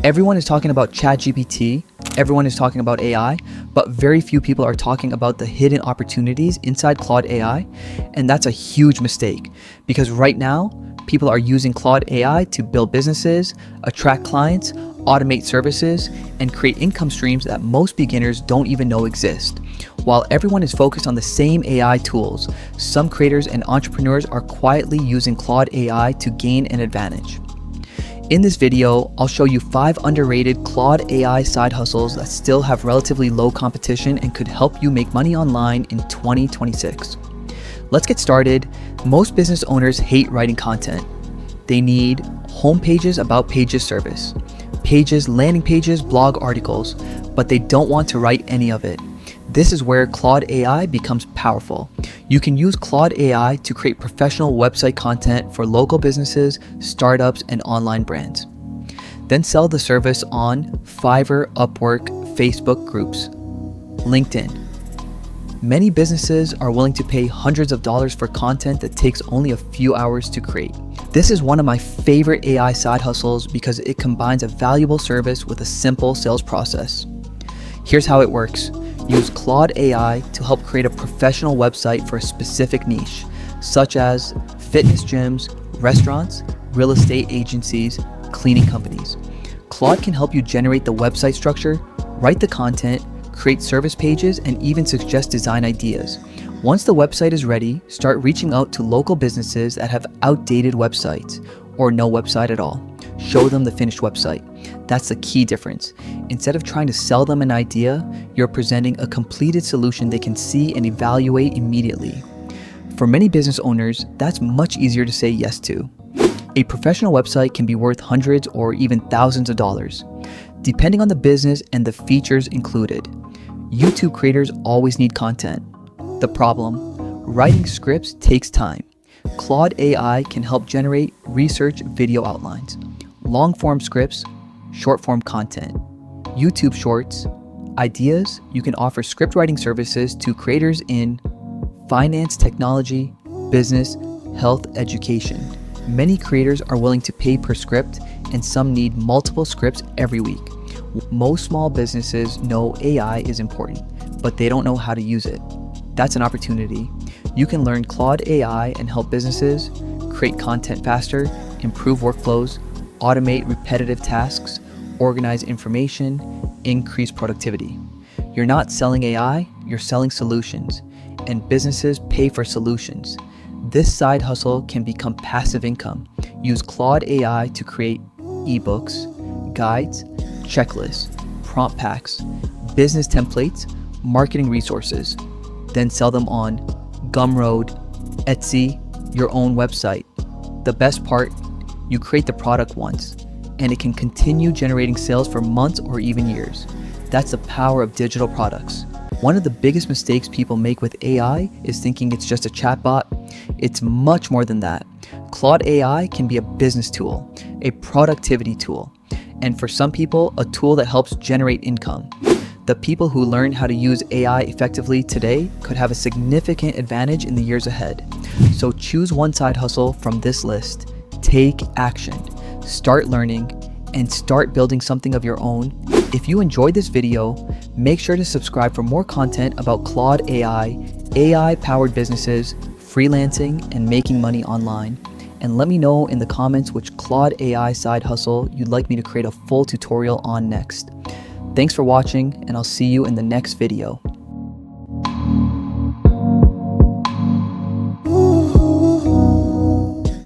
Everyone is talking about ChatGPT, everyone is talking about AI, but very few people are talking about the hidden opportunities inside Claude AI, and that's a huge mistake because right now, people are using Claude AI to build businesses, attract clients, automate services, and create income streams that most beginners don't even know exist. While everyone is focused on the same AI tools, some creators and entrepreneurs are quietly using Claude AI to gain an advantage. In this video, I'll show you 5 underrated Claude AI side hustles that still have relatively low competition and could help you make money online in 2026. Let's get started. Most business owners hate writing content. They need home pages, about pages, service, pages, landing pages, blog articles, but they don't want to write any of it. This is where Claude AI becomes powerful. You can use Claude AI to create professional website content for local businesses, startups, and online brands. Then sell the service on Fiverr, Upwork, Facebook groups, LinkedIn. Many businesses are willing to pay hundreds of dollars for content that takes only a few hours to create. This is one of my favorite AI side hustles because it combines a valuable service with a simple sales process. Here's how it works. Use Claude AI to help create a professional website for a specific niche, such as fitness gyms, restaurants, real estate agencies, cleaning companies. Claude can help you generate the website structure, write the content, create service pages, and even suggest design ideas. Once the website is ready, start reaching out to local businesses that have outdated websites or no website at all. Show them the finished website. That's the key difference. Instead of trying to sell them an idea, you're presenting a completed solution they can see and evaluate immediately. For many business owners, that's much easier to say yes to. A professional website can be worth hundreds or even thousands of dollars, depending on the business and the features included. YouTube creators always need content. The problem: writing scripts takes time. Claude AI can help generate research video outlines, long-form scripts, short-form content, YouTube shorts, ideas. You can offer script writing services to creators in finance, technology, business, health, education. Many creators are willing to pay per script, and some need multiple scripts every week. Most small businesses know AI is important, but they don't know how to use it. That's an opportunity. You can learn Claude AI and help businesses create content faster, improve workflows, automate repetitive tasks, organize information, increase productivity. You're not selling AI, you're selling solutions, and businesses pay for solutions. This side hustle can become passive income. Use Claude AI to create ebooks, guides, checklists, prompt packs, business templates, marketing resources. Then sell them on Gumroad, Etsy, your own website. The best part, you create the product once, and it can continue generating sales for months or even years. That's the power of digital products. One of the biggest mistakes people make with AI is thinking it's just a chatbot. It's much more than that. Claude AI can be a business tool, a productivity tool, and for some people, a tool that helps generate income. The people who learn how to use AI effectively today could have a significant advantage in the years ahead. So choose one side hustle from this list. Take action, start learning, and start building something of your own. If you enjoyed this video, make sure to subscribe for more content about Claude AI, AI-powered businesses, freelancing, and making money online. And let me know in the comments which Claude AI side hustle you'd like me to create a full tutorial on next. Thanks for watching, and I'll see you in the next video.